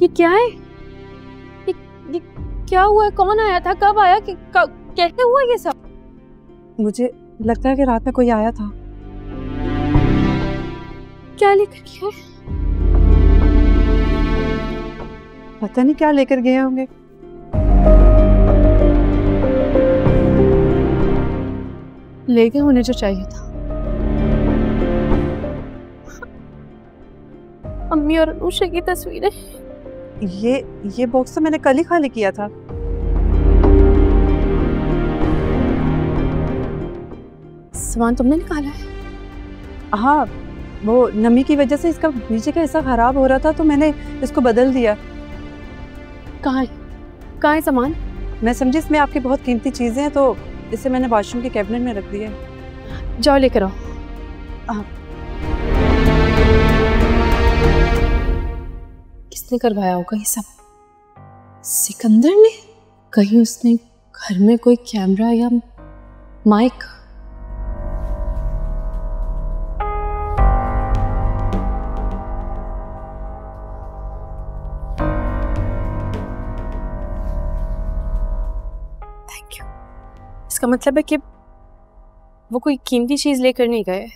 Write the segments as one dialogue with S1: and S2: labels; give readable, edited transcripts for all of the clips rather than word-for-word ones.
S1: ये क्या है? ये क्या हुआ है? कौन आया था? कब आया? कैसे हुआ ये सब?
S2: मुझे लगता है कि रात में कोई आया था।
S1: क्या लेकर गया?
S2: पता नहीं क्या लेकर गए होंगे।
S1: ले गए होने जो चाहिए था। अम्मी और अनुषा की तस्वीरें।
S2: ये बॉक्स तो मैंने कल ही खाली किया था।
S1: सामान तुमने निकाला है?
S2: हाँ, वो नमी की वजह से इसका नीचे का हिस्सा खराब हो रहा था तो मैंने इसको बदल दिया।
S1: कहाँ है सामान?
S2: मैं समझी इसमें आपकी बहुत कीमती चीजें हैं तो इसे मैंने वॉशरूम के कैबिनेट में रख दिया।
S1: जाओ लेकर आओ। किसने करवाया होगा ये सब? सिकंदर ने? कहीं उसने घर में कोई कैमरा या माइक? Thank you. इसका मतलब है कि वो कोई कीमती चीज लेकर नहीं गए।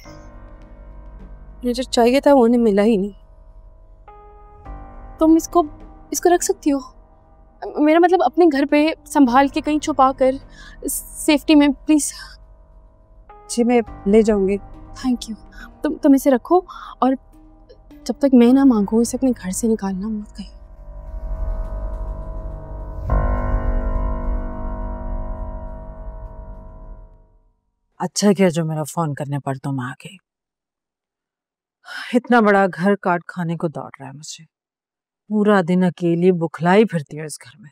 S1: मुझे जो चाहिए था वो उन्हें मिला ही नहीं। तुम इसको रख सकती हो? मेरा मतलब अपने घर पे संभाल के कहीं छुपा कर सेफ्टी में, प्लीज।
S2: जी मैं ले जाऊंगी।
S1: Thank you. तुम इसे रखो और जब तक मैं ना मांगू इसे अपने घर से निकालना मत कहीं।
S3: अच्छा किया जो मेरा फोन करने पर तुम आ गई। इतना बड़ा घर काट खाने को दौड़ रहा है मुझे। पूरा दिन अकेली बुखलाई फिरती है इस घर में।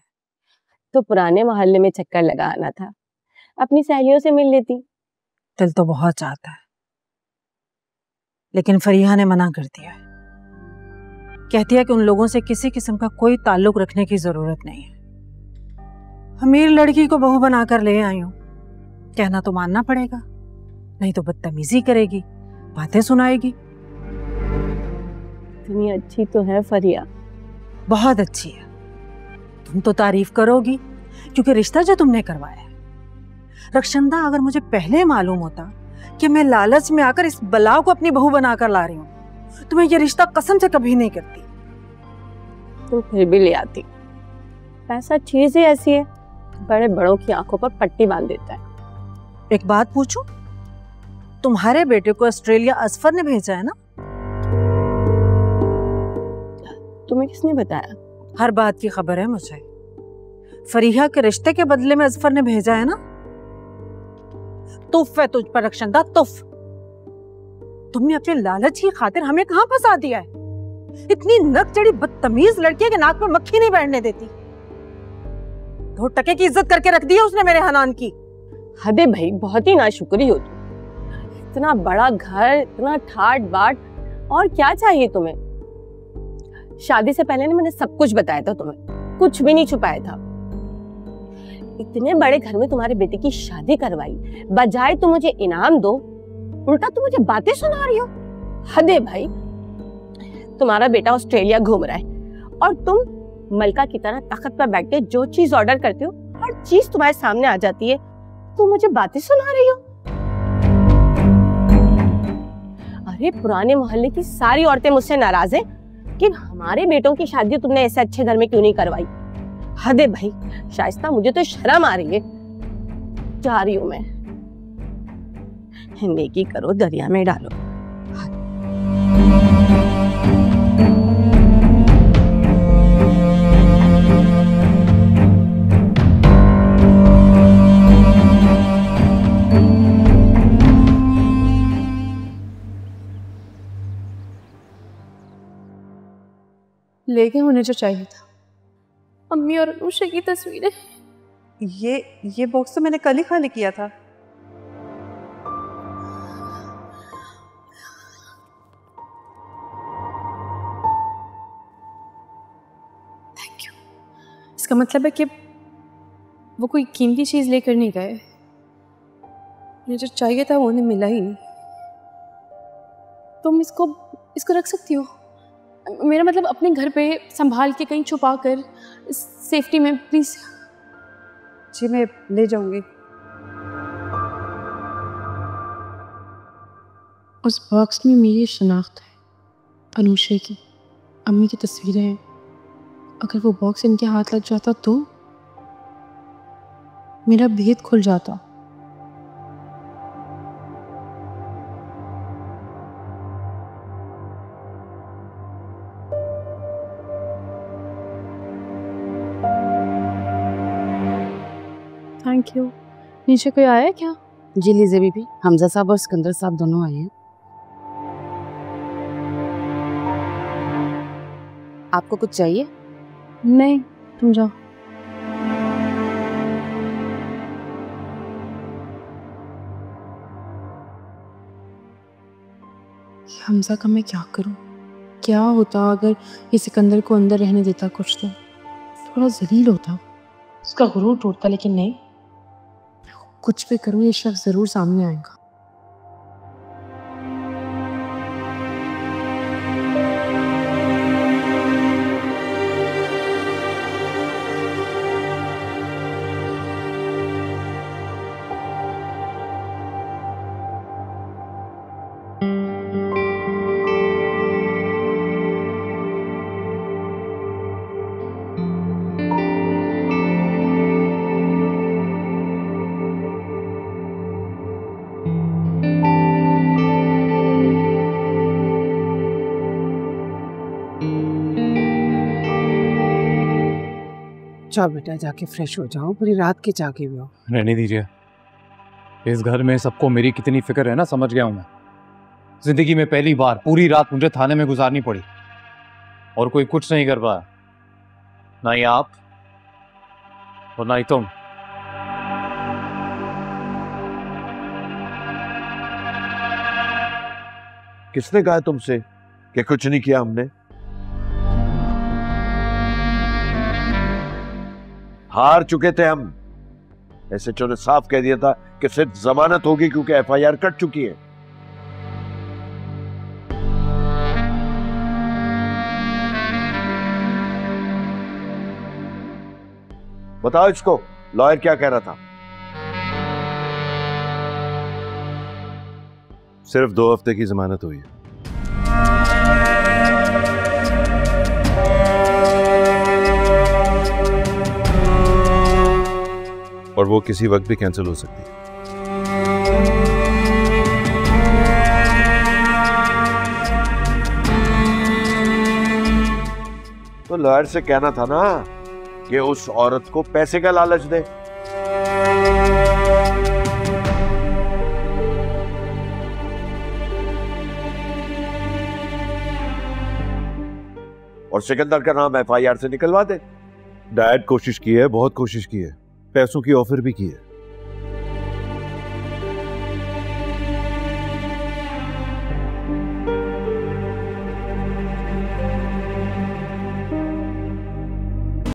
S4: तो पुराने मोहल्ले में चक्कर लगा आना था, अपनी सहेलियों से मिल लेती।
S3: दिल तो बहुत चाहता है लेकिन फरीहा ने मना कर दिया है। कहती है कि उन लोगों से किसी किस्म का कोई ताल्लुक रखने की जरूरत नहीं है। अमीर लड़की को बहू बनाकर ले आई हूं, कहना तो मानना पड़ेगा, नहीं तो बदतमीजी करेगी, बातें सुनाएगी।
S4: इतनी अच्छी तो है फरिया।
S3: बहुत अच्छी है। तुम तो तारीफ करोगी क्योंकि रिश्ता जो तुमने करवाया है। रक्षंदा, अगर मुझे पहले मालूम होता कि मैं लालच में आकर इस बलाव को अपनी बहू बनाकर ला रही हूं तो मैं ये रिश्ता कसम से कभी नहीं करती।
S4: तुम फिर भी ले आती। पैसा चीज ही ऐसी है, बड़े बड़ों की आंखों पर पट्टी बांध देता है।
S3: एक बात पूछूं, तुम्हारे बेटे को ऑस्ट्रेलिया असफर ने भेजा है ना?
S4: तुम्हें किसने बताया?
S3: हर बात की खबर है मुझे। फरीहा के रिश्ते के बदले में असफर ने भेजा है ना? तुफ है तुझ पर रक्षंदा, तुफ। तुमने अपने लालच की खातिर हमें कहां फंसा दिया है। इतनी नक चढ़ी बदतमीज लड़की के नाक पर मक्खी नहीं बैठने देती। 2 टके की इज्जत करके रख दी है उसने मेरे हनान की।
S4: हदे भाई, बहुत ही नाशुक्री हो तुम। इतना बड़ा घर, इतना ठाट बाट, और क्या चाहिए तुम्हें? शादी से पहले ने मैंने सब कुछ बताया था तुम्हें, कुछ भी नहीं छुपाया था। इतने बड़े घर में तुम्हारे बेटे की शादी करवाई, बजाय तुम मुझे इनाम दो उल्टा तुम मुझे बातें सुना रही हो। हदे भाई, तुम्हारा बेटा ऑस्ट्रेलिया घूम रहा है और तुम मलका की तरह तख्त पर बैठ के जो चीज ऑर्डर करते हो हर चीज तुम्हारे सामने आ जाती है, तुम मुझे बातें सुना रही हो। अरे पुराने मोहल्ले की सारी औरतें मुझसे नाराज हैं कि हमारे बेटों की शादी तुमने ऐसे अच्छे घर में क्यों नहीं करवाई। हद है भाई, शाइस्ता मुझे तो शर्म आ रही है। जा रही हूं मैं। नेकी करो दरिया में डालो।
S1: ले गए होने जो चाहिए था। अम्मी और अनुषा की तस्वीरें।
S2: ये बॉक्स तो मैंने कल ही खाली किया था।
S1: Thank you. इसका मतलब है कि वो कोई कीमती चीज लेकर नहीं गए। मुझे जो चाहिए था वो उन्हें मिला ही नहीं। तुम इसको रख सकती हो? मेरा मतलब अपने घर पे संभाल के कहीं छुपा कर सेफ्टी में, प्लीज।
S2: जी मैं ले जाऊंगी।
S1: उस बॉक्स में मेरी शनाख्त है, अनुषा की, अम्मी की तस्वीरें हैं। अगर वो बॉक्स इनके हाथ लग जाता तो मेरा भेद खुल जाता। Thank you. नीचे कोई आया है क्या?
S5: जी लीजिए बीबी, हमजा साहब और सिकंदर साहब दोनों आए हैं। आपको कुछ चाहिए?
S1: नहीं, तुम जाओ। हमजा का मैं क्या करूं? क्या होता अगर ये सिकंदर को अंदर रहने देता कुछ तो? थोड़ा जलील होता, उसका गुरूर टूटता, लेकिन नहीं, कुछ भी करूं ये शख्स जरूर सामने आएगा।
S6: जाओ बेटा, जाके फ्रेश हो जाओ, पूरी रात के जागे हुए हो।
S7: रहने दीजिए, इस घर में सबको मेरी कितनी फिक्र है ना, समझ गया हूं मैं। जिंदगी में पहली बार पूरी रात मुझे थाने में गुजारनी पड़ी और कोई कुछ नहीं कर पाया, ना ही आप और ना ही तुम।
S8: किसने कहा तुमसे कि कुछ नहीं किया हमने? हार चुके थे हम। एसएचओ ने साफ कह दिया था कि सिर्फ जमानत होगी क्योंकि एफआईआर कट चुकी है। बताओ इसको, लॉयर क्या कह रहा था?
S9: सिर्फ 2 हफ्ते की जमानत हुई है। और वो किसी वक्त भी कैंसिल हो सकती है।
S8: तो लॉयर से कहना था ना कि उस औरत को पैसे का लालच दे। और सिकंदर का नाम एफआईआर से निकलवा दे।
S9: डैड कोशिश की है, बहुत कोशिश की है, पैसों की ऑफर भी की है,